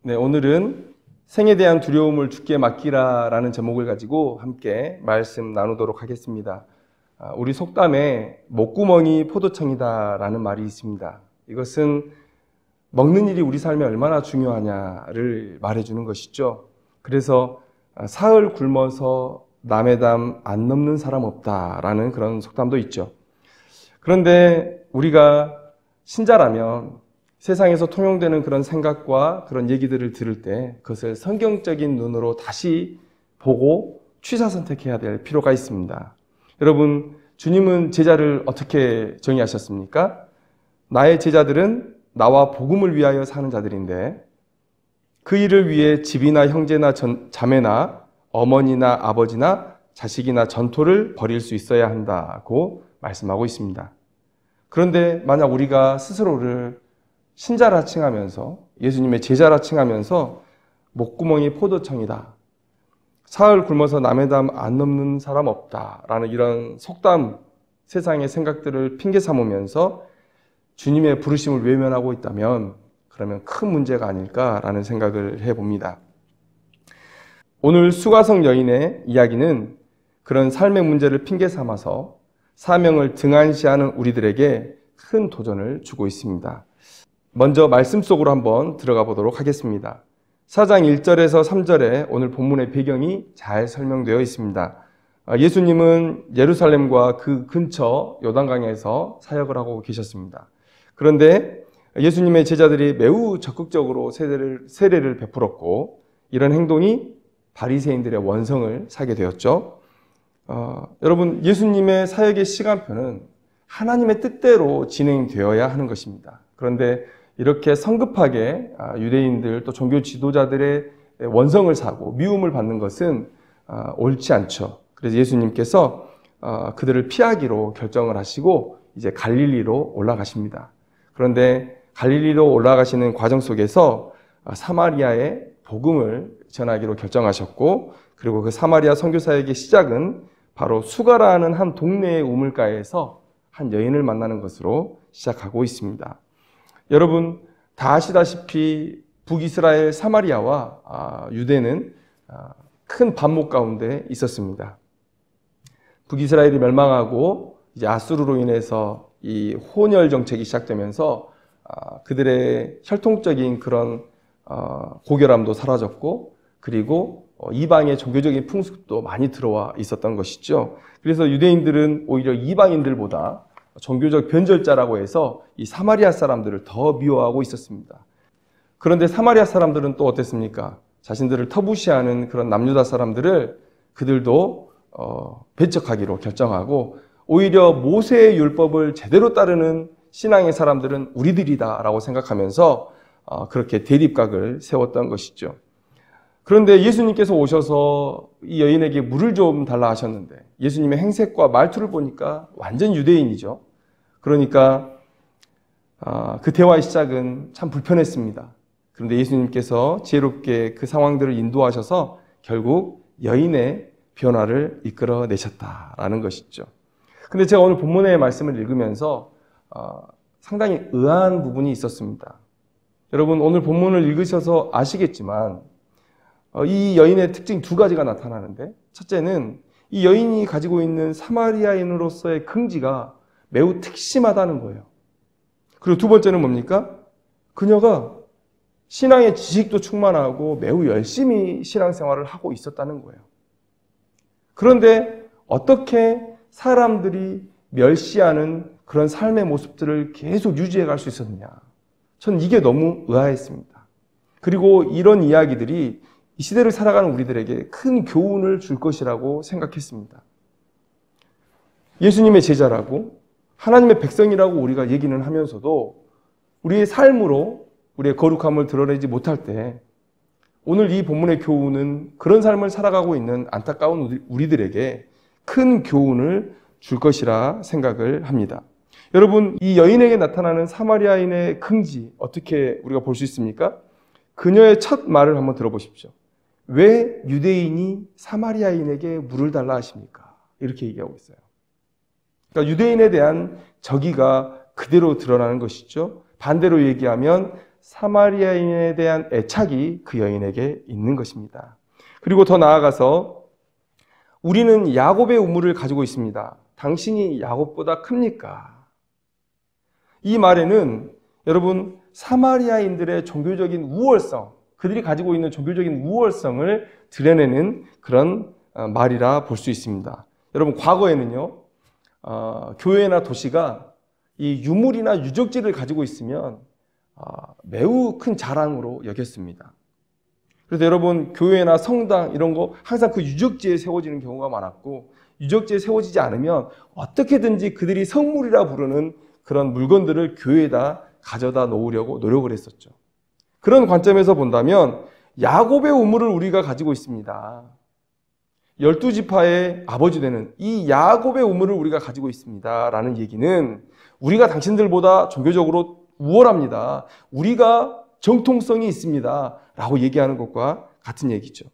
네, 오늘은 생에 대한 두려움을 주께 맡기라라는 제목을 가지고 함께 말씀 나누도록 하겠습니다. 우리 속담에 목구멍이 포도청이다라는 말이 있습니다. 이것은 먹는 일이 우리 삶에 얼마나 중요하냐를 말해주는 것이죠. 그래서 사흘 굶어서 남의 담 안 넘는 사람 없다라는 그런 속담도 있죠. 그런데 우리가 신자라면 세상에서 통용되는 그런 생각과 그런 얘기들을 들을 때 그것을 성경적인 눈으로 다시 보고 취사 선택해야 될 필요가 있습니다. 여러분, 주님은 제자를 어떻게 정의하셨습니까? 나의 제자들은 나와 복음을 위하여 사는 자들인데 그 일을 위해 집이나 형제나 자매나 어머니나 아버지나 자식이나 전토를 벌일 수 있어야 한다고 말씀하고 있습니다. 그런데 만약 우리가 스스로를 신자라 칭하면서 예수님의 제자라 칭하면서 목구멍이 포도청이다, 사흘 굶어서 남의 담 안 넘는 사람 없다라는 이런 속담, 세상의 생각들을 핑계 삼으면서 주님의 부르심을 외면하고 있다면 그러면 큰 문제가 아닐까라는 생각을 해봅니다. 오늘 수가성 여인의 이야기는 그런 삶의 문제를 핑계 삼아서 사명을 등한시하는 우리들에게 큰 도전을 주고 있습니다. 먼저 말씀 속으로 한번 들어가 보도록 하겠습니다. 4장 1절에서 3절에 오늘 본문의 배경이 잘 설명되어 있습니다. 예수님은 예루살렘과 그 근처 요단강에서 사역을 하고 계셨습니다. 그런데 예수님의 제자들이 매우 적극적으로 세례를 베풀었고 이런 행동이 바리새인들의 원성을 사게 되었죠. 여러분, 예수님의 사역의 시간표는 하나님의 뜻대로 진행되어야 하는 것입니다. 그런데 이렇게 성급하게 유대인들 또 종교 지도자들의 원성을 사고 미움을 받는 것은 옳지 않죠. 그래서 예수님께서 그들을 피하기로 결정을 하시고 이제 갈릴리로 올라가십니다. 그런데 갈릴리로 올라가시는 과정 속에서 사마리아에 복음을 전하기로 결정하셨고, 그리고 그 사마리아 선교 사역의 시작은 바로 수가라는 한 동네의 우물가에서 한 여인을 만나는 것으로 시작하고 있습니다. 여러분, 다 아시다시피 북이스라엘 사마리아와 유대는 큰 반목 가운데 있었습니다. 북이스라엘이 멸망하고 이제 아수르로 인해서 이 혼혈 정책이 시작되면서 그들의 혈통적인 그런 고결함도 사라졌고, 그리고 이방의 종교적인 풍습도 많이 들어와 있었던 것이죠. 그래서 유대인들은 오히려 이방인들보다 종교적 변절자라고 해서 이 사마리아 사람들을 더 미워하고 있었습니다. 그런데 사마리아 사람들은 또 어땠습니까? 자신들을 터부시하는 그런 남유다 사람들을 그들도 배척하기로 결정하고, 오히려 모세의 율법을 제대로 따르는 신앙의 사람들은 우리들이다라고 생각하면서 그렇게 대립각을 세웠던 것이죠. 그런데 예수님께서 오셔서 이 여인에게 물을 좀 달라 하셨는데 예수님의 행색과 말투를 보니까 완전 유대인이죠. 그러니까 그 대화의 시작은 참 불편했습니다. 그런데 예수님께서 지혜롭게 그 상황들을 인도하셔서 결국 여인의 변화를 이끌어내셨다라는 것이죠. 근데 제가 오늘 본문의 말씀을 읽으면서 상당히 의아한 부분이 있었습니다. 여러분, 오늘 본문을 읽으셔서 아시겠지만 이 여인의 특징 두 가지가 나타나는데, 첫째는 이 여인이 가지고 있는 사마리아인으로서의 긍지가 매우 특심하다는 거예요. 그리고 두 번째는 뭡니까? 그녀가 신앙의 지식도 충만하고 매우 열심히 신앙생활을 하고 있었다는 거예요. 그런데 어떻게 사람들이 멸시하는 그런 삶의 모습들을 계속 유지해 갈 수 있었느냐? 저는 이게 너무 의아했습니다. 그리고 이런 이야기들이 이 시대를 살아가는 우리들에게 큰 교훈을 줄 것이라고 생각했습니다. 예수님의 제자라고 하나님의 백성이라고 우리가 얘기는 하면서도 우리의 삶으로 우리의 거룩함을 드러내지 못할 때 오늘 이 본문의 교훈은 그런 삶을 살아가고 있는 안타까운 우리들에게 큰 교훈을 줄 것이라 생각을 합니다. 여러분, 이 여인에게 나타나는 사마리아인의 긍지 어떻게 우리가 볼 수 있습니까? 그녀의 첫 말을 한번 들어보십시오. 왜 유대인이 사마리아인에게 물을 달라 하십니까? 이렇게 얘기하고 있어요. 그러니까 유대인에 대한 적의가 그대로 드러나는 것이죠. 반대로 얘기하면 사마리아인에 대한 애착이 그 여인에게 있는 것입니다. 그리고 더 나아가서 우리는 야곱의 우물을 가지고 있습니다. 당신이 야곱보다 큽니까? 이 말에는 여러분 사마리아인들의 종교적인 우월성, 그들이 가지고 있는 종교적인 우월성을 드러내는 그런 말이라 볼 수 있습니다. 여러분 과거에는요, 교회나 도시가 이 유물이나 유적지를 가지고 있으면 매우 큰 자랑으로 여겼습니다. 그래서 여러분 교회나 성당 이런 거 항상 그 유적지에 세워지는 경우가 많았고, 유적지에 세워지지 않으면 어떻게든지 그들이 성물이라 부르는 그런 물건들을 교회에다 가져다 놓으려고 노력을 했었죠. 그런 관점에서 본다면 야곱의 우물을 우리가 가지고 있습니다. 12지파의 아버지 되는 이 야곱의 우물을 우리가 가지고 있습니다 라는 얘기는 우리가 당신들보다 종교적으로 우월합니다, 우리가 정통성이 있습니다 라고 얘기하는 것과 같은 얘기죠.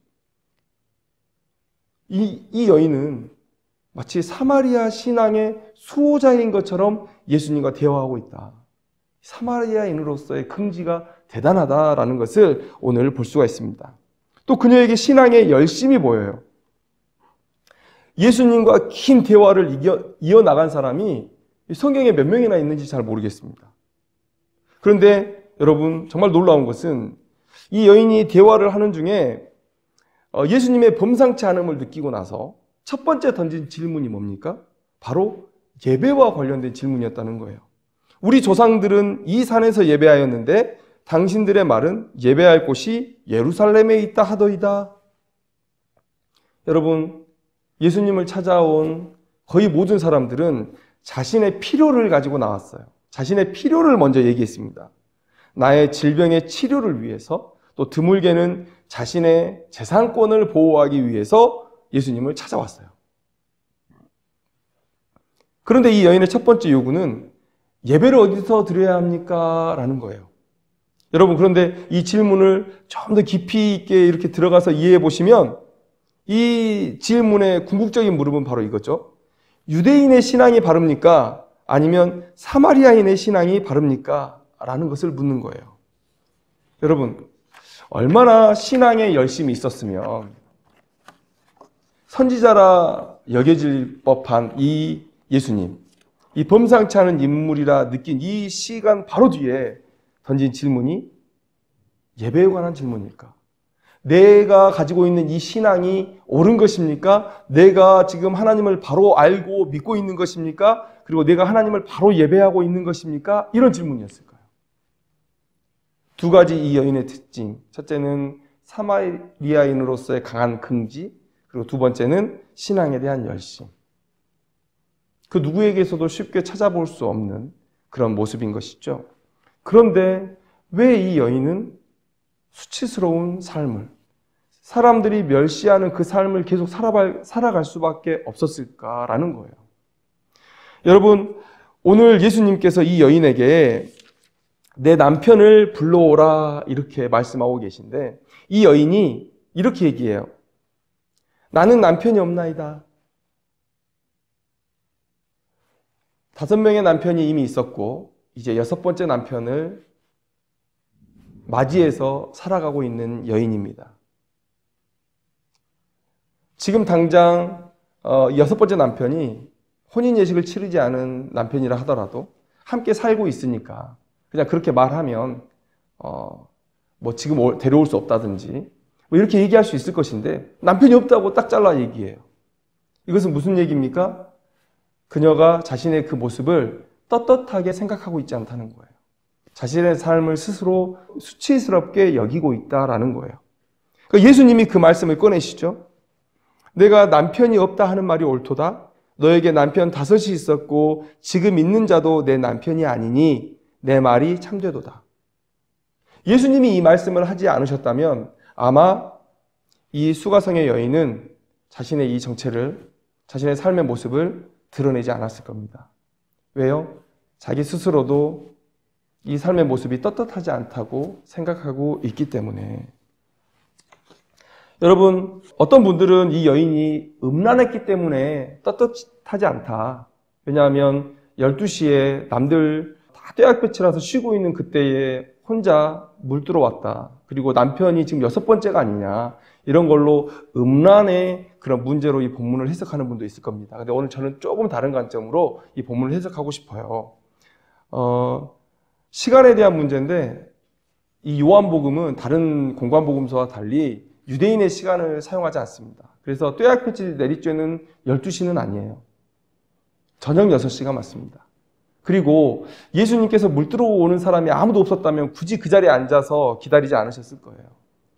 이 여인은 마치 사마리아 신앙의 수호자인 것처럼 예수님과 대화하고 있다. 사마리아인으로서의 긍지가 대단하다라는 것을 오늘 볼 수가 있습니다. 또 그녀에게 신앙의 열심이 보여요. 예수님과 긴 대화를 이어나간 사람이 성경에 몇 명이나 있는지 잘 모르겠습니다. 그런데 여러분 정말 놀라운 것은 이 여인이 대화를 하는 중에 예수님의 범상치 않음을 느끼고 나서 첫 번째 던진 질문이 뭡니까? 바로 예배와 관련된 질문이었다는 거예요. 우리 조상들은 이 산에서 예배하였는데 당신들의 말은 예배할 곳이 예루살렘에 있다 하더이다. 여러분, 예수님을 찾아온 거의 모든 사람들은 자신의 필요를 가지고 나왔어요. 자신의 필요를 먼저 얘기했습니다. 나의 질병의 치료를 위해서, 또 드물게는 자신의 재산권을 보호하기 위해서 예수님을 찾아왔어요. 그런데 이 여인의 첫 번째 요구는 예배를 어디서 드려야 합니까? 라는 거예요. 여러분, 그런데 이 질문을 좀 더 깊이 있게 이렇게 들어가서 이해해 보시면 이 질문의 궁극적인 물음은 바로 이거죠. 유대인의 신앙이 바릅니까? 아니면 사마리아인의 신앙이 바릅니까? 라는 것을 묻는 거예요. 여러분, 얼마나 신앙에 열심이 있었으면 선지자라 여겨질 법한 이 예수님, 이 범상치 않은 인물이라 느낀 이 시간 바로 뒤에 던진 질문이 예배에 관한 질문일까? 내가 가지고 있는 이 신앙이 옳은 것입니까? 내가 지금 하나님을 바로 알고 믿고 있는 것입니까? 그리고 내가 하나님을 바로 예배하고 있는 것입니까? 이런 질문이었을까요? 두 가지 이 여인의 특징. 첫째는 사마리아인으로서의 강한 긍지, 그리고 두 번째는 신앙에 대한 열심. 그 누구에게서도 쉽게 찾아볼 수 없는 그런 모습인 것이죠. 그런데 왜 이 여인은 수치스러운 삶을, 사람들이 멸시하는 그 삶을 계속 살아갈 수밖에 없었을까라는 거예요. 여러분, 오늘 예수님께서 이 여인에게 내 남편을 불러오라 이렇게 말씀하고 계신데, 이 여인이 이렇게 얘기해요. 나는 남편이 없나이다. 5명의 남편이 이미 있었고 이제 6번째 남편을 맞이해서 살아가고 있는 여인입니다. 지금 당장 6번째 남편이 혼인예식을 치르지 않은 남편이라 하더라도 함께 살고 있으니까 그냥 그렇게 말하면 뭐 지금 데려올 수 없다든지 뭐 이렇게 얘기할 수 있을 것인데, 남편이 없다고 딱 잘라 얘기해요. 이것은 무슨 얘기입니까? 그녀가 자신의 그 모습을 떳떳하게 생각하고 있지 않다는 거예요. 자신의 삶을 스스로 수치스럽게 여기고 있다라는 거예요. 그러니까 예수님이 그 말씀을 꺼내시죠. 내가 남편이 없다 하는 말이 옳도다. 너에게 남편 5이 있었고 지금 있는 자도 내 남편이 아니니 내 말이 참되도다. 예수님이 이 말씀을 하지 않으셨다면 아마 이 수가성의 여인은 자신의 이 정체를, 자신의 삶의 모습을 드러내지 않았을 겁니다. 왜요? 자기 스스로도 이 삶의 모습이 떳떳하지 않다고 생각하고 있기 때문에. 여러분, 어떤 분들은 이 여인이 음란했기 때문에 떳떳하지 않다. 왜냐하면 12시에 남들 다 떼약볕이라서 쉬고 있는 그때에 혼자 물들어 왔다. 그리고 남편이 지금 6번째가 아니냐. 이런 걸로 음란의 그런 문제로 이 본문을 해석하는 분도 있을 겁니다. 근데 오늘 저는 조금 다른 관점으로 이 본문을 해석하고 싶어요. 시간에 대한 문제인데 이 요한복음은 다른 공관복음서와 달리 유대인의 시간을 사용하지 않습니다. 그래서 떼약볕이 내리쬐는 12시는 아니에요. 저녁 6시가 맞습니다. 그리고 예수님께서 물 들어오는 사람이 아무도 없었다면 굳이 그 자리에 앉아서 기다리지 않으셨을 거예요.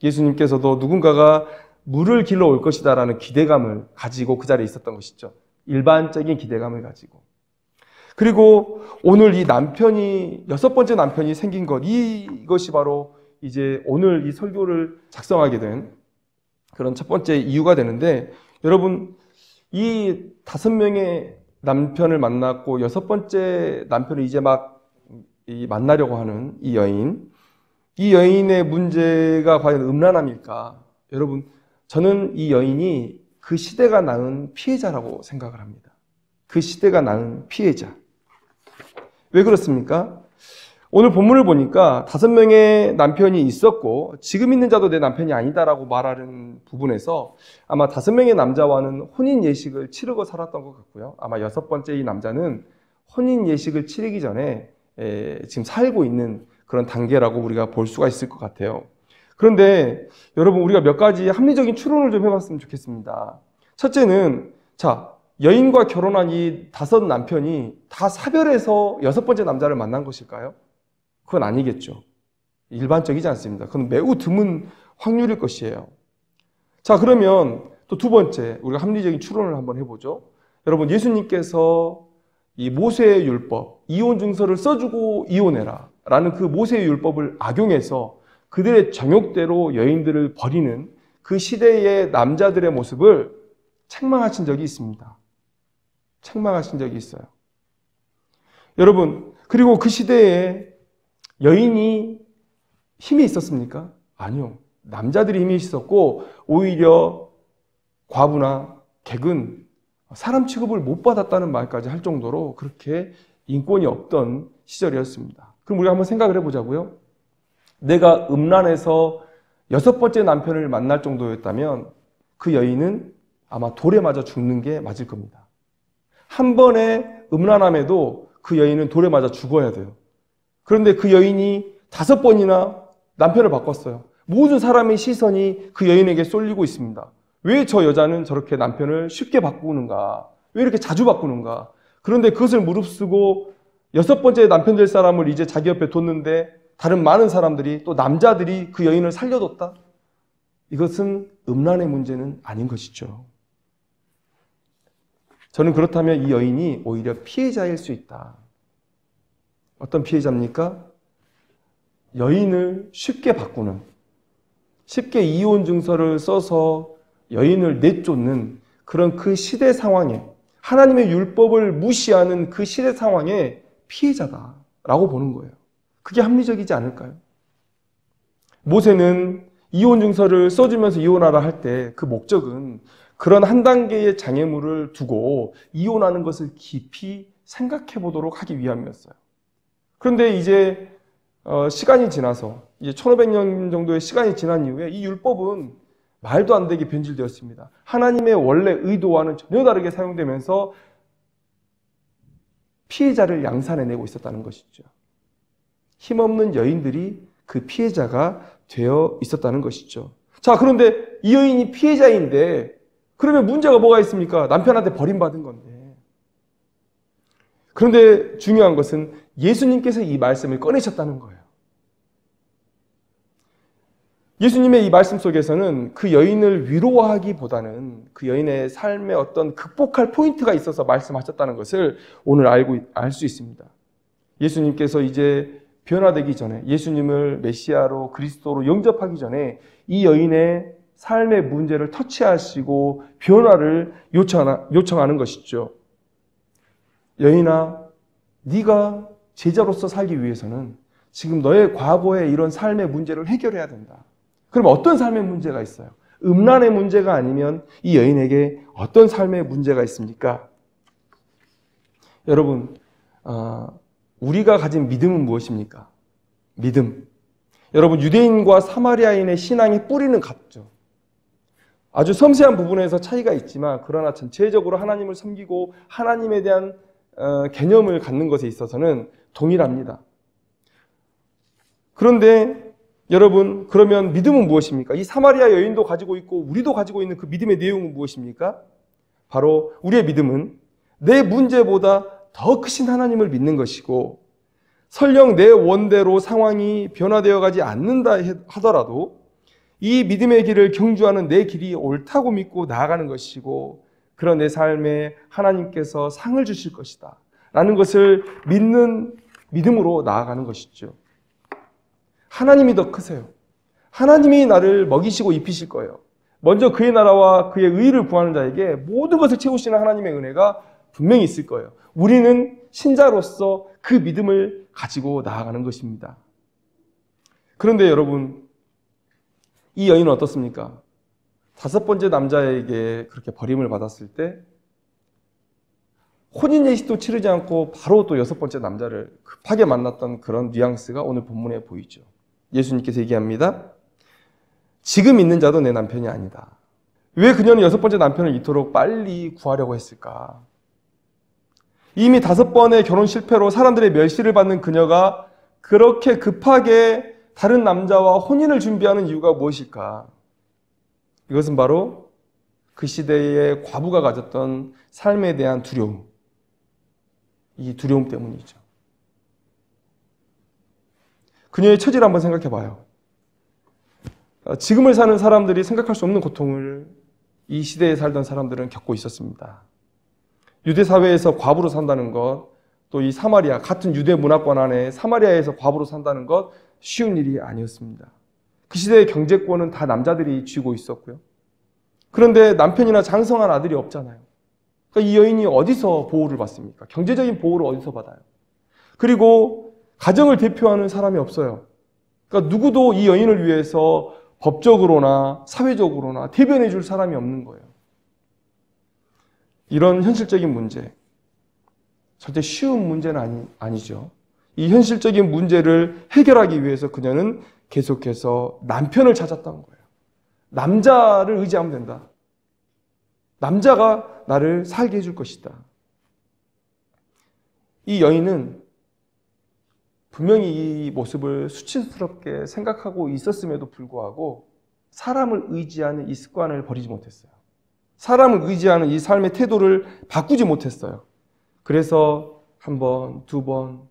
예수님께서도 누군가가 물을 길러 올 것이다라는 기대감을 가지고 그 자리에 있었던 것이죠. 일반적인 기대감을 가지고. 그리고 오늘 이 남편이 6번째 남편이 생긴 것, 이것이 바로 이제 오늘 이 설교를 작성하게 된 그런 첫 번째 이유가 되는데, 여러분 이 5명의 남편을 만났고 6번째 남편을 이제 막 만나려고 하는 이 여인의 문제가 과연 음란함일까? 여러분, 저는 이 여인이 그 시대가 낳은 피해자라고 생각을 합니다. 그 시대가 낳은 피해자. 왜 그렇습니까? 오늘 본문을 보니까 5명의 남편이 있었고 지금 있는 자도 내 남편이 아니다라고 말하는 부분에서 아마 5명의 남자와는 혼인 예식을 치르고 살았던 것 같고요. 아마 6번째 이 남자는 혼인 예식을 치르기 전에 지금 살고 있는 그런 단계라고 우리가 볼 수가 있을 것 같아요. 그런데 여러분, 우리가 몇 가지 합리적인 추론을 좀 해봤으면 좋겠습니다. 첫째는, 자, 여인과 결혼한 이 5 남편이 다 사별해서 6번째 남자를 만난 것일까요? 그건 아니겠죠. 일반적이지 않습니다. 그건 매우 드문 확률일 것이에요. 자, 그러면 또 2번째, 우리가 합리적인 추론을 한번 해보죠. 여러분, 예수님께서 이 모세의 율법, 이혼 증서를 써주고 이혼해라 라는 그 모세의 율법을 악용해서 그들의 정욕대로 여인들을 버리는 그 시대의 남자들의 모습을 책망하신 적이 있습니다. 책망하신 적이 있어요. 여러분, 그리고 그 시대에 여인이 힘이 있었습니까? 아니요. 남자들이 힘이 있었고 오히려 과부나 객은 사람 취급을 못 받았다는 말까지 할 정도로 그렇게 인권이 없던 시절이었습니다. 그럼 우리가 한번 생각을 해보자고요. 내가 음란해서 6번째 남편을 만날 정도였다면 그 여인은 아마 돌에 맞아 죽는 게 맞을 겁니다. 한 번의 음란함에도 그 여인은 돌에 맞아 죽어야 돼요. 그런데 그 여인이 5번이나 남편을 바꿨어요. 모든 사람의 시선이 그 여인에게 쏠리고 있습니다. 왜 저 여자는 저렇게 남편을 쉽게 바꾸는가? 왜 이렇게 자주 바꾸는가? 그런데 그것을 무릅쓰고 6번째 남편 될 사람을 이제 자기 옆에 뒀는데 다른 많은 사람들이, 또 남자들이 그 여인을 살려뒀다? 이것은 음란의 문제는 아닌 것이죠. 저는 그렇다면 이 여인이 오히려 피해자일 수 있다. 어떤 피해자입니까? 여인을 쉽게 바꾸는, 쉽게 이혼 증서를 써서 여인을 내쫓는 그런 그 시대 상황에, 하나님의 율법을 무시하는 그 시대 상황에 피해자다라고 보는 거예요. 그게 합리적이지 않을까요? 모세는 이혼 증서를 써주면서 이혼하라 할 때 그 목적은 그런 한 단계의 장애물을 두고 이혼하는 것을 깊이 생각해 보도록 하기 위함이었어요. 그런데 이제 시간이 지나서 이제 1500년 정도의 시간이 지난 이후에 이 율법은 말도 안 되게 변질되었습니다. 하나님의 원래 의도와는 전혀 다르게 사용되면서 피해자를 양산해내고 있었다는 것이죠. 힘없는 여인들이 그 피해자가 되어 있었다는 것이죠. 자, 그런데 이 여인이 피해자인데 그러면 문제가 뭐가 있습니까? 남편한테 버림받은 건데. 그런데 중요한 것은 예수님께서 이 말씀을 꺼내셨다는 거예요. 예수님의 이 말씀 속에서는 그 여인을 위로하기보다는 그 여인의 삶에 어떤 극복할 포인트가 있어서 말씀하셨다는 것을 오늘 알 수 있습니다. 예수님께서 이제 변화되기 전에, 예수님을 메시아로 그리스도로 영접하기 전에 이 여인의 삶의 문제를 터치하시고 변화를 요청하는 것이죠. 여인아, 네가 제자로서 살기 위해서는 지금 너의 과거의 이런 삶의 문제를 해결해야 된다. 그럼 어떤 삶의 문제가 있어요? 음란의 문제가 아니면 이 여인에게 어떤 삶의 문제가 있습니까? 여러분, 우리가 가진 믿음은 무엇입니까? 믿음. 여러분, 유대인과 사마리아인의 신앙의 뿌리는 같죠. 아주 섬세한 부분에서 차이가 있지만 그러나 전체적으로 하나님을 섬기고 하나님에 대한 개념을 갖는 것에 있어서는 동일합니다. 그런데 여러분, 그러면 믿음은 무엇입니까? 이 사마리아 여인도 가지고 있고 우리도 가지고 있는 그 믿음의 내용은 무엇입니까? 바로 우리의 믿음은 내 문제보다 더 크신 하나님을 믿는 것이고, 설령 내 원대로 상황이 변화되어 가지 않는다 하더라도 이 믿음의 길을 경주하는 내 길이 옳다고 믿고 나아가는 것이고, 그런 내 삶에 하나님께서 상을 주실 것이다 라는 것을 믿는 믿음으로 나아가는 것이죠. 하나님이 더 크세요. 하나님이 나를 먹이시고 입히실 거예요. 먼저 그의 나라와 그의 의를 구하는 자에게 모든 것을 채우시는 하나님의 은혜가 분명히 있을 거예요. 우리는 신자로서 그 믿음을 가지고 나아가는 것입니다. 그런데 여러분, 이 여인은 어떻습니까? 5번째 남자에게 그렇게 버림을 받았을 때 혼인 예식도 치르지 않고 바로 또 6번째 남자를 급하게 만났던 그런 뉘앙스가 오늘 본문에 보이죠. 예수님께서 얘기합니다. 지금 있는 자도 내 남편이 아니다. 왜 그녀는 6번째 남편을 이토록 빨리 구하려고 했을까? 이미 5번의 결혼 실패로 사람들의 멸시를 받는 그녀가 그렇게 급하게 다른 남자와 혼인을 준비하는 이유가 무엇일까? 이것은 바로 그 시대의 과부가 가졌던 삶에 대한 두려움, 이 두려움 때문이죠. 그녀의 처지를 한번 생각해 봐요. 지금을 사는 사람들이 생각할 수 없는 고통을 이 시대에 살던 사람들은 겪고 있었습니다. 유대 사회에서 과부로 산다는 것, 또 이 사마리아, 같은 유대 문화권 안에 사마리아에서 과부로 산다는 것 쉬운 일이 아니었습니다. 그 시대의 경제권은 다 남자들이 쥐고 있었고요. 그런데 남편이나 장성한 아들이 없잖아요. 그러니까 이 여인이 어디서 보호를 받습니까? 경제적인 보호를 어디서 받아요? 그리고 가정을 대표하는 사람이 없어요. 그러니까 누구도 이 여인을 위해서 법적으로나 사회적으로나 대변해 줄 사람이 없는 거예요. 이런 현실적인 문제, 절대 쉬운 문제는 아니죠. 이 현실적인 문제를 해결하기 위해서 그녀는 계속해서 남편을 찾았던 거예요. 남자를 의지하면 된다. 남자가 나를 살게 해줄 것이다. 이 여인은 분명히 이 모습을 수치스럽게 생각하고 있었음에도 불구하고 사람을 의지하는 이 습관을 버리지 못했어요. 사람을 의지하는 이 삶의 태도를 바꾸지 못했어요. 그래서 1번, 2번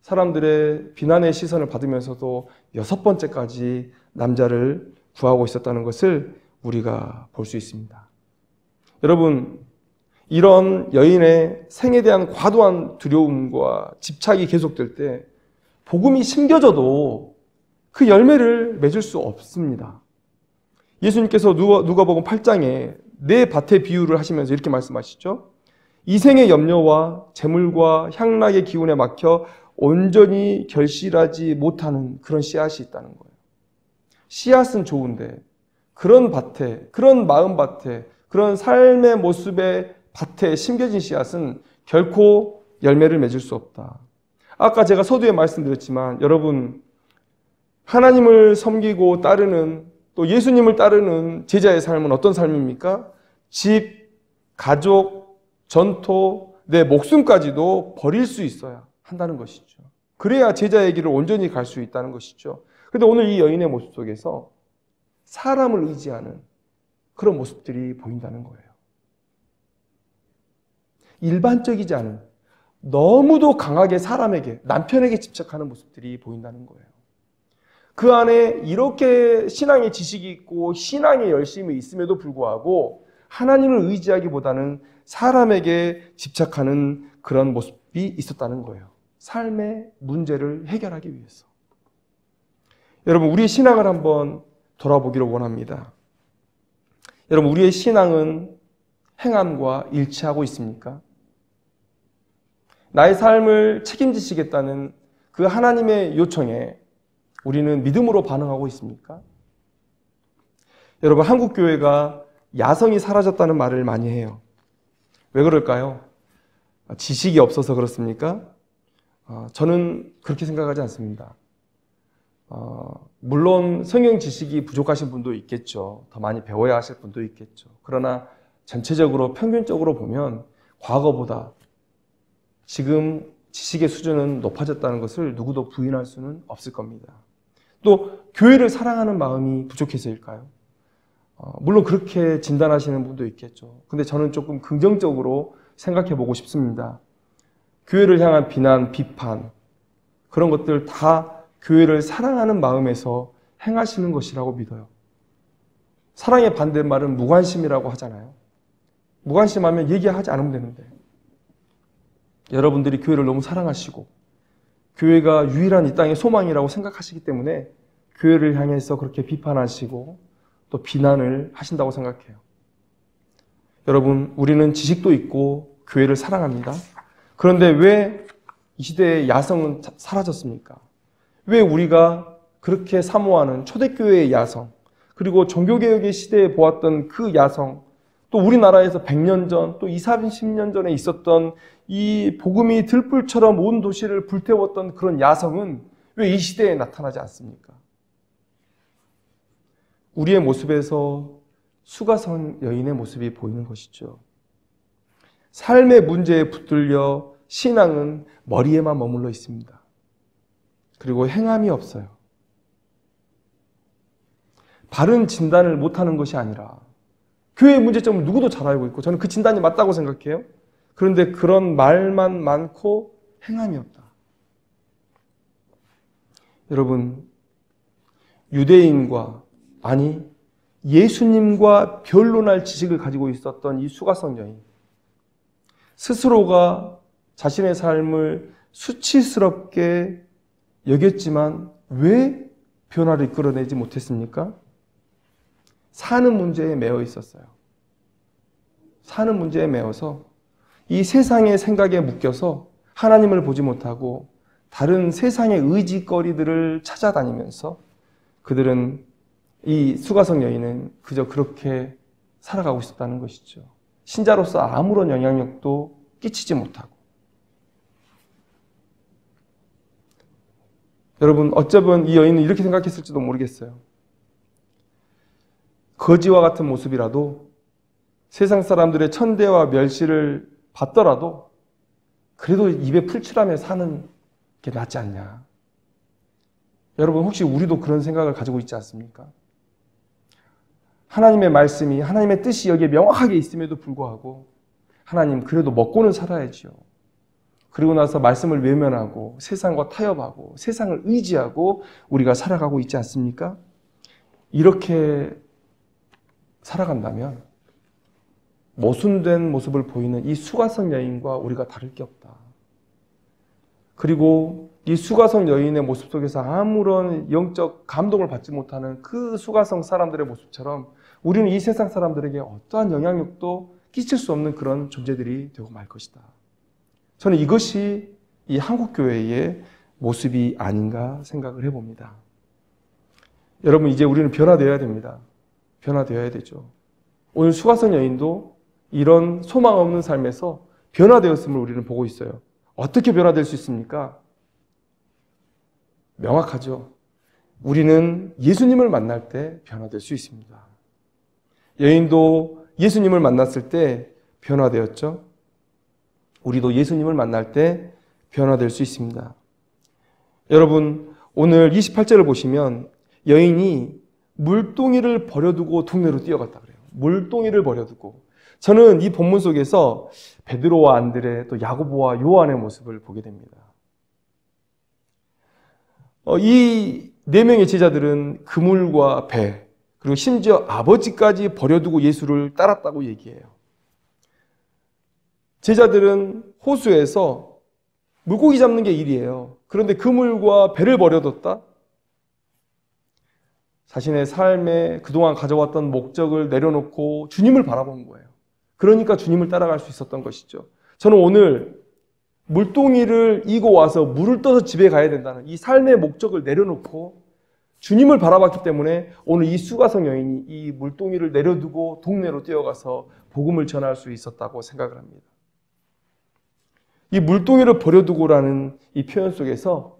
사람들의 비난의 시선을 받으면서도 6번째까지 남자를 구하고 있었다는 것을 우리가 볼 수 있습니다. 여러분, 이런 여인의 생에 대한 과도한 두려움과 집착이 계속될 때 복음이 심겨져도 그 열매를 맺을 수 없습니다. 예수님께서 누가복음 8장에 내 밭의 비유를 하시면서 이렇게 말씀하시죠. 이 생의 염려와 재물과 향락의 기운에 막혀 온전히 결실하지 못하는 그런 씨앗이 있다는 거예요. 씨앗은 좋은데 그런 밭에, 그런 마음밭에, 그런 삶의 모습의 밭에 심겨진 씨앗은 결코 열매를 맺을 수 없다. 아까 제가 서두에 말씀드렸지만 여러분, 하나님을 섬기고 따르는, 또 예수님을 따르는 제자의 삶은 어떤 삶입니까? 집, 가족, 전토, 내 목숨까지도 버릴 수 있어야 한다는 것이죠. 그래야 제자의 길을 온전히 갈 수 있다는 것이죠. 그런데 오늘 이 여인의 모습 속에서 사람을 의지하는 그런 모습들이 보인다는 거예요. 일반적이지 않은, 너무도 강하게 사람에게, 남편에게 집착하는 모습들이 보인다는 거예요. 그 안에 이렇게 신앙의 지식이 있고 신앙의 열심이 있음에도 불구하고 하나님을 의지하기보다는 사람에게 집착하는 그런 모습이 있었다는 거예요. 삶의 문제를 해결하기 위해서. 여러분, 우리의 신앙을 한번 돌아보기를 원합니다. 여러분, 우리의 신앙은 행함과 일치하고 있습니까? 나의 삶을 책임지시겠다는 그 하나님의 요청에 우리는 믿음으로 반응하고 있습니까? 여러분, 한국 교회가 야성이 사라졌다는 말을 많이 해요. 왜 그럴까요? 지식이 없어서 그렇습니까? 저는 그렇게 생각하지 않습니다. 물론 성경 지식이 부족하신 분도 있겠죠. 더 많이 배워야 하실 분도 있겠죠. 그러나 전체적으로 평균적으로 보면 과거보다 지금 지식의 수준은 높아졌다는 것을 누구도 부인할 수는 없을 겁니다. 또 교회를 사랑하는 마음이 부족해서일까요? 물론 그렇게 진단하시는 분도 있겠죠. 근데 저는 조금 긍정적으로 생각해 보고 싶습니다. 교회를 향한 비난, 비판, 그런 것들 다 교회를 사랑하는 마음에서 행하시는 것이라고 믿어요. 사랑의 반대말은 무관심이라고 하잖아요. 무관심하면 얘기하지 않으면 되는데, 여러분들이 교회를 너무 사랑하시고 교회가 유일한 이 땅의 소망이라고 생각하시기 때문에 교회를 향해서 그렇게 비판하시고 또 비난을 하신다고 생각해요. 여러분, 우리는 지식도 있고 교회를 사랑합니다. 그런데 왜 이 시대의 야성은 사라졌습니까? 왜 우리가 그렇게 사모하는 초대교회의 야성, 그리고 종교개혁의 시대에 보았던 그 야성, 또 우리나라에서 100년 전, 또 20, 30년 전에 있었던 이 복음이 들불처럼 온 도시를 불태웠던 그런 야성은 왜 이 시대에 나타나지 않습니까? 우리의 모습에서 수가성 여인의 모습이 보이는 것이죠. 삶의 문제에 붙들려 신앙은 머리에만 머물러 있습니다. 그리고 행함이 없어요. 바른 진단을 못하는 것이 아니라 교회의 문제점을 누구도 잘 알고 있고 저는 그 진단이 맞다고 생각해요. 그런데 그런 말만 많고 행함이 없다. 여러분, 유대인과 아니 예수님과 변론할 지식을 가지고 있었던 이 수가성 여인, 스스로가 자신의 삶을 수치스럽게 여겼지만 왜 변화를 이끌어내지 못했습니까? 사는 문제에 매여 있었어요. 사는 문제에 매여서 이 세상의 생각에 묶여서 하나님을 보지 못하고 다른 세상의 의지거리들을 찾아다니면서 그들은, 이 수가성 여인은 그저 그렇게 살아가고 있었다는 것이죠. 신자로서 아무런 영향력도 끼치지 못하고. 여러분, 어쩌면 이 여인은 이렇게 생각했을지도 모르겠어요. 거지와 같은 모습이라도 세상 사람들의 천대와 멸시를 받더라도 그래도 입에 풀칠하며 사는 게 낫지 않냐. 여러분, 혹시 우리도 그런 생각을 가지고 있지 않습니까? 하나님의 말씀이, 하나님의 뜻이 여기에 명확하게 있음에도 불구하고 하나님, 그래도 먹고는 살아야지요. 그리고 나서 말씀을 외면하고 세상과 타협하고 세상을 의지하고 우리가 살아가고 있지 않습니까? 이렇게 살아간다면 모순된 모습을 보이는 이 수가성 여인과 우리가 다를 게 없다. 그리고 이 수가성 여인의 모습 속에서 아무런 영적 감동을 받지 못하는 그 수가성 사람들의 모습처럼 우리는 이 세상 사람들에게 어떠한 영향력도 끼칠 수 없는 그런 존재들이 되고 말 것이다. 저는 이것이 이 한국교회의 모습이 아닌가 생각을 해봅니다. 여러분, 이제 우리는 변화되어야 됩니다. 변화되어야 되죠. 오늘 수가성 여인도 이런 소망 없는 삶에서 변화되었음을 우리는 보고 있어요. 어떻게 변화될 수 있습니까? 명확하죠. 우리는 예수님을 만날 때 변화될 수 있습니다. 여인도 예수님을 만났을 때 변화되었죠. 우리도 예수님을 만날 때 변화될 수 있습니다. 여러분, 오늘 28절을 보시면 여인이 물동이를 버려두고 동네로 뛰어갔다 그래요. 물동이를 버려두고. 저는 이 본문 속에서 베드로와 안드레, 또 야고보와 요한의 모습을 보게 됩니다. 이 네 명의 제자들은 그물과 배, 그리고 심지어 아버지까지 버려두고 예수를 따랐다고 얘기해요. 제자들은 호수에서 물고기 잡는 게 일이에요. 그런데 그물과 배를 버려뒀다? 자신의 삶에 그동안 가져왔던 목적을 내려놓고 주님을 바라본 거예요. 그러니까 주님을 따라갈 수 있었던 것이죠. 저는 오늘 물동이를 이고 와서 물을 떠서 집에 가야 된다는 이 삶의 목적을 내려놓고 주님을 바라봤기 때문에 오늘 이 수가성 여인이 이 물동이를 내려두고 동네로 뛰어가서 복음을 전할 수 있었다고 생각을 합니다. 이 물동이를 버려두고라는 이 표현 속에서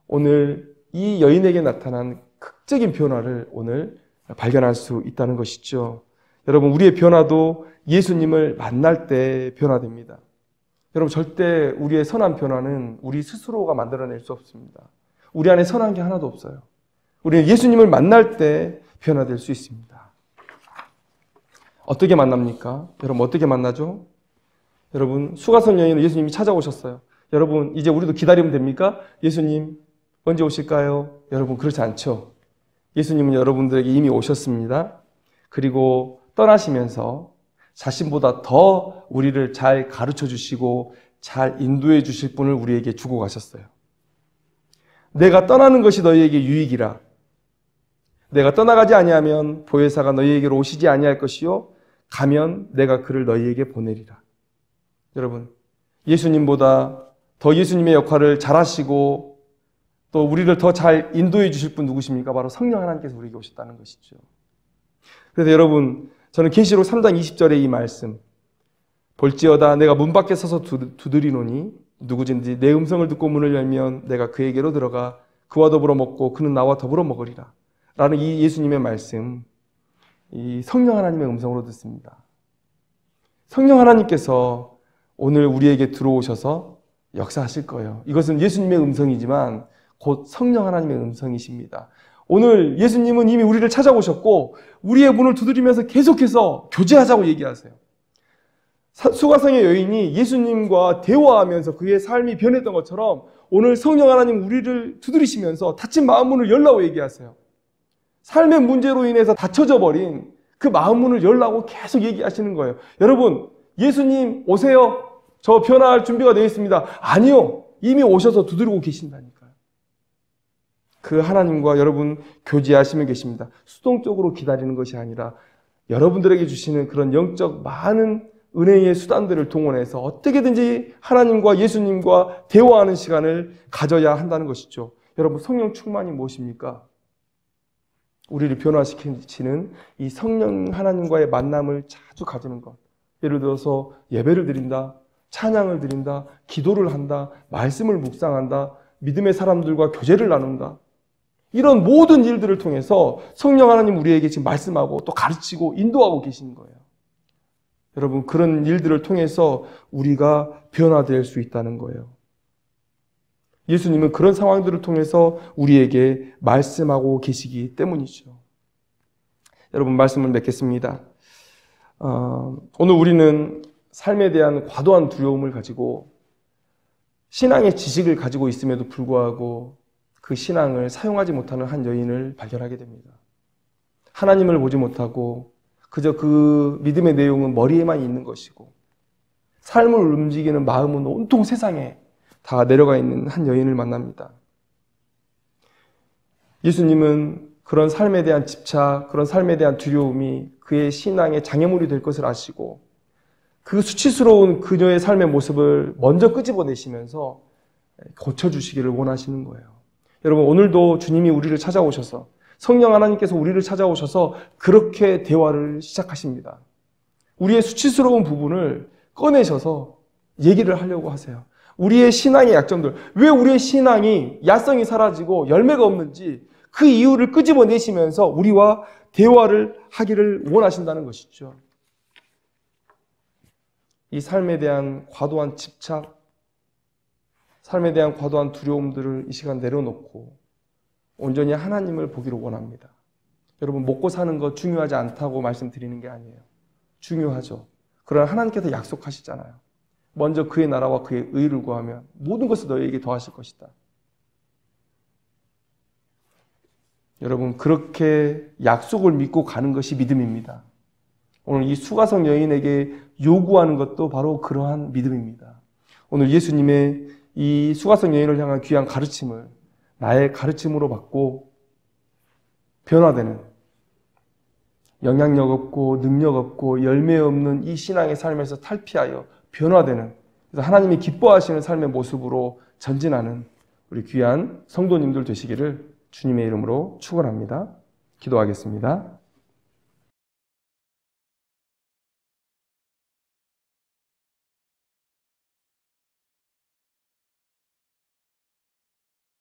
오늘 이 여인에게 나타난 극적인 변화를 오늘 발견할 수 있다는 것이죠. 여러분, 우리의 변화도 예수님을 만날 때 변화됩니다. 여러분, 절대 우리의 선한 변화는 우리 스스로가 만들어낼 수 없습니다. 우리 안에 선한 게 하나도 없어요. 우리는 예수님을 만날 때 변화될 수 있습니다. 어떻게 만납니까? 여러분, 어떻게 만나죠? 여러분, 수가성 여인을 예수님이 찾아오셨어요. 여러분, 이제 우리도 기다리면 됩니까? 예수님 언제 오실까요? 여러분, 그렇지 않죠. 예수님은 여러분들에게 이미 오셨습니다. 그리고 떠나시면서 자신보다 더 우리를 잘 가르쳐 주시고 잘 인도해 주실 분을 우리에게 주고 가셨어요. 내가 떠나는 것이 너희에게 유익이라. 내가 떠나가지 아니하면 보혜사가 너희에게로 오시지 아니할 것이요 가면 내가 그를 너희에게 보내리라. 여러분, 예수님보다 더 예수님의 역할을 잘하시고 또 우리를 더 잘 인도해 주실 분 누구십니까? 바로 성령 하나님께서 우리에게 오셨다는 것이죠. 그래서 여러분, 저는 계시록 3장 20절의 이 말씀, 볼지어다 내가 문 밖에 서서 두드리노니 누구든지 내 음성을 듣고 문을 열면 내가 그에게로 들어가 그와 더불어 먹고 그는 나와 더불어 먹으리라 라는 이 예수님의 말씀, 이 성령 하나님의 음성으로 듣습니다. 성령 하나님께서 오늘 우리에게 들어오셔서 역사하실 거예요. 이것은 예수님의 음성이지만 곧 성령 하나님의 음성이십니다. 오늘 예수님은 이미 우리를 찾아오셨고 우리의 문을 두드리면서 계속해서 교제하자고 얘기하세요. 수가성의 여인이 예수님과 대화하면서 그의 삶이 변했던 것처럼 오늘 성령 하나님 우리를 두드리시면서 닫힌 마음문을 열라고 얘기하세요. 삶의 문제로 인해서 닫혀져 버린 그 마음문을 열라고 계속 얘기하시는 거예요. 여러분, 예수님 오세요. 저 변화할 준비가 되어 있습니다. 아니요. 이미 오셔서 두드리고 계신다니까요. 그 하나님과 여러분 교제하시며 계십니다. 수동적으로 기다리는 것이 아니라 여러분들에게 주시는 그런 영적 많은 은혜의 수단들을 동원해서 어떻게든지 하나님과 예수님과 대화하는 시간을 가져야 한다는 것이죠. 여러분, 성령 충만이 무엇입니까? 우리를 변화시키는 이 성령 하나님과의 만남을 자주 가지는 것. 예를 들어서 예배를 드린다, 찬양을 드린다, 기도를 한다, 말씀을 묵상한다, 믿음의 사람들과 교제를 나눈다. 이런 모든 일들을 통해서 성령 하나님 우리에게 지금 말씀하고 또 가르치고 인도하고 계신 거예요. 여러분, 그런 일들을 통해서 우리가 변화될 수 있다는 거예요. 예수님은 그런 상황들을 통해서 우리에게 말씀하고 계시기 때문이죠. 여러분, 말씀을 맺겠습니다. 오늘 우리는 삶에 대한 과도한 두려움을 가지고 신앙의 지식을 가지고 있음에도 불구하고 그 신앙을 사용하지 못하는 한 여인을 발견하게 됩니다. 하나님을 보지 못하고 그저 그 믿음의 내용은 머리에만 있는 것이고 삶을 움직이는 마음은 온통 세상에 다 내려가 있는 한 여인을 만납니다. 예수님은 그런 삶에 대한 집착, 그런 삶에 대한 두려움이 그의 신앙의 장애물이 될 것을 아시고 그 수치스러운 그녀의 삶의 모습을 먼저 끄집어내시면서 고쳐주시기를 원하시는 거예요. 여러분, 오늘도 주님이 우리를 찾아오셔서 성령 하나님께서 우리를 찾아오셔서 그렇게 대화를 시작하십니다. 우리의 수치스러운 부분을 꺼내셔서 얘기를 하려고 하세요. 우리의 신앙의 약점들, 왜 우리의 신앙이 야성이 사라지고 열매가 없는지 그 이유를 끄집어내시면서 우리와 대화를 하기를 원하신다는 것이죠. 이 삶에 대한 과도한 집착, 삶에 대한 과도한 두려움들을 이 시간 내려놓고 온전히 하나님을 보기를 원합니다. 여러분, 먹고 사는 것 중요하지 않다고 말씀드리는 게 아니에요. 중요하죠. 그러나 하나님께서 약속하시잖아요. 먼저 그의 나라와 그의 의를 구하면 모든 것을 너희에게 더하실 것이다. 여러분, 그렇게 약속을 믿고 가는 것이 믿음입니다. 오늘 이 수가성 여인에게 요구하는 것도 바로 그러한 믿음입니다. 오늘 예수님의 이 수가성 여인을 향한 귀한 가르침을 나의 가르침으로 받고 변화되는, 영향력 없고 능력 없고 열매 없는 이 신앙의 삶에서 탈피하여 변화되는, 그래서 하나님이 기뻐하시는 삶의 모습으로 전진하는 우리 귀한 성도님들 되시기를 주님의 이름으로 축원합니다. 기도하겠습니다.